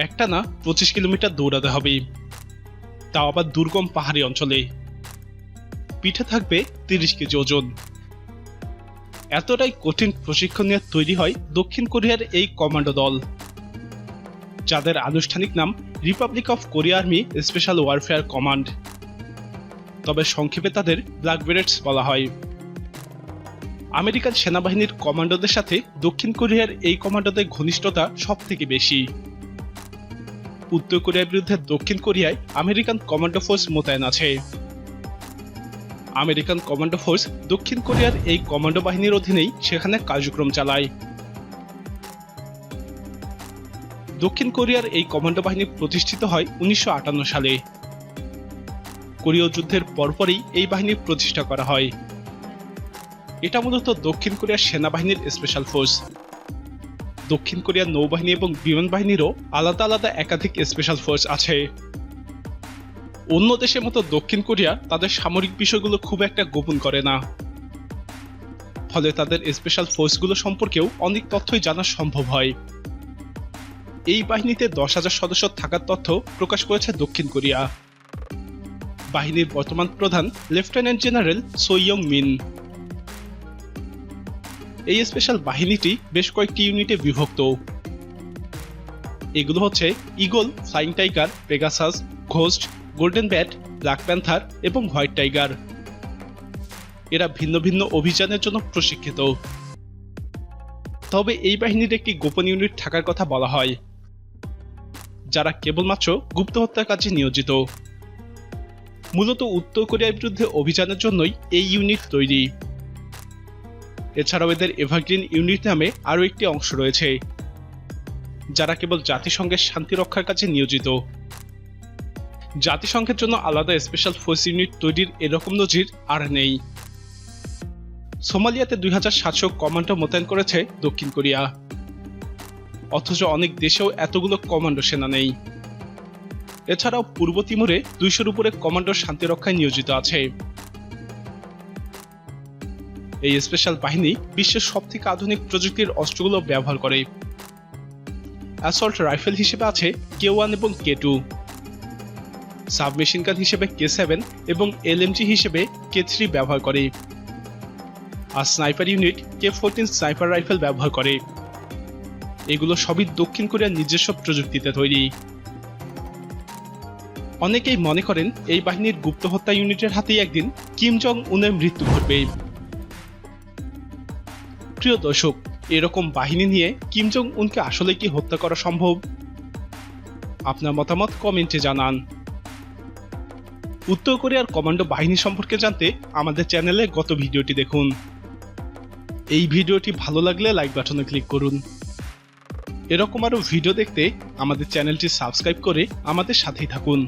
একটানা 25 কিলোমিটার দৌড়াতে হবে, তাও আবার দুর্গম পাহাড়ি অঞ্চলে। পিঠে থাকবে 30 কেজি ওজন। এতটাই কঠিন প্রশিক্ষণ নিয়ে তৈরি হয় দক্ষিণ কোরিয়ার এই কমান্ডো দল, যাদের আনুষ্ঠানিক নাম Republic of Korea army special warfare command, তবে সংক্ষেপে তাদের ব্ল্যাক বেরেটস বলা হয়। আমেরিকান সেনাবাহিনীর কমান্ডোদের সাথে দক্ষিণ কোরিয়ার এই কমান্ডোদের ঘনিষ্ঠতা সব থেকে বেশি। উত্তর কোরিয়ার বিরুদ্ধে দক্ষিণ কোরিয়ায় আমেরিকান কমান্ডো ফোর্স মোতায়েন আছে। আমেরিকান কমান্ডো ফোর্স দক্ষিণ কোরিয়ার এই কমান্ডো বাহিনীর অধীনেই সেখানে কার্যক্রম চালায়। দক্ষিণ কোরিয়ার এই কমান্ডো বাহিনী প্রতিষ্ঠিত হয় 1958 সালে। কোরীয় যুদ্ধের পরপরই এই বাহিনীর প্রতিষ্ঠা করা হয়। এটা মূলত দক্ষিণ কোরিয়ার সেনাবাহিনীর স্পেশাল ফোর্স। দক্ষিণ কোরিয়ার নৌবাহিনী এবং বিমান বাহিনীরও আলাদা আলাদা একাধিক স্পেশাল ফোর্স আছে। অন্য দেশের মতো দক্ষিণ কোরিয়া তাদের সামরিক বিষয়গুলো খুব একটা গোপন করে না, ফলে তাদের স্পেশাল ফোর্সগুলো সম্পর্কেও অনেক তথ্যই জানা সম্ভব হয়। এই বাহিনীতে 10,000 সদস্য থাকার তথ্য প্রকাশ করেছে দক্ষিণ কোরিয়া। বাহিনীর বর্তমান প্রধান লেফটেন্যান্ট জেনারেল সো ইয়ং মিন। এই স্পেশাল বাহিনীটি বেশ কয়েকটি ইউনিটে বিভক্ত। এগুলো হচ্ছে eagle, flying tiger, Pegasus, ghost, golden bat, black panther এবং হোয়াইট টাইগার। এরা ভিন্ন ভিন্ন অভিযানের জন্য প্রশিক্ষিত। তবে এই বাহিনীর একটি গোপন ইউনিট থাকার কথা বলা হয়, যারা কেবলমাত্র গুপ্ত হত্যার কাজে নিয়োজিত। মূলত উত্তর কোরিয়ার বিরুদ্ধে অভিযানের জন্যই এই ইউনিট তৈরি। এছাড়াও এদের এভারগ্রিন ইউনিট নামে আরও একটি অংশ রয়েছে, যারা কেবল জাতিসংঘের শান্তি রক্ষার কাজে নিয়োজিত। জাতিসংঘের জন্য আলাদা স্পেশাল ফোর্স ইউনিট তৈরির এরকম নজির আর নেই। সোমালিয়াতে 2700 কমান্ডো মোতায়েন করেছে দক্ষিণ কোরিয়া, অথচ অনেক দেশেও এতগুলো কমান্ডো সেনা নেই। এছাড়াও পূর্ব তিমুরে 200-র উপরে কমান্ডো শান্তি রক্ষায় নিয়োজিত আছে। এই স্পেশাল বাহিনী বিশ্বের সবথেকে আধুনিক প্রযুক্তির অস্ত্রগুলো ব্যবহার করে। অ্যাসল্ট রাইফেল হিসেবে আছে K1 এবং K2, সাবমেশিন গান হিসেবে K7 এবং LMG হিসেবে K3 ব্যবহার করে, আর sniper unit K14 sniper rifle ব্যবহার করে। এগুলো সবই দক্ষিণ কোরিয়ার নিজস্ব প্রযুক্তিতে তৈরি। অনেকেই মনে করেন এই বাহিনীর গুপ্ত হত্যা ইউনিটের হাতেই একদিন কিম জং উনের মৃত্যু ঘটবে। প্রিয় দর্শক, এরকম বাহিনী নিয়ে কিম জং উনকে আসলে কি হত্যা করা সম্ভব? আপনার মতামত কমেন্টে জানান। উত্তর কোরিয়ার কমান্ডো বাহিনী সম্পর্কে জানতে আমাদের চ্যানেলে গত ভিডিওটি দেখুন। এই ভিডিওটি ভালো লাগলে লাইক বাটনে ক্লিক করুন। এরকম আরও ভিডিও দেখতে আমাদের চ্যানেলটি সাবস্ক্রাইব করে আমাদের সাথেই থাকুন।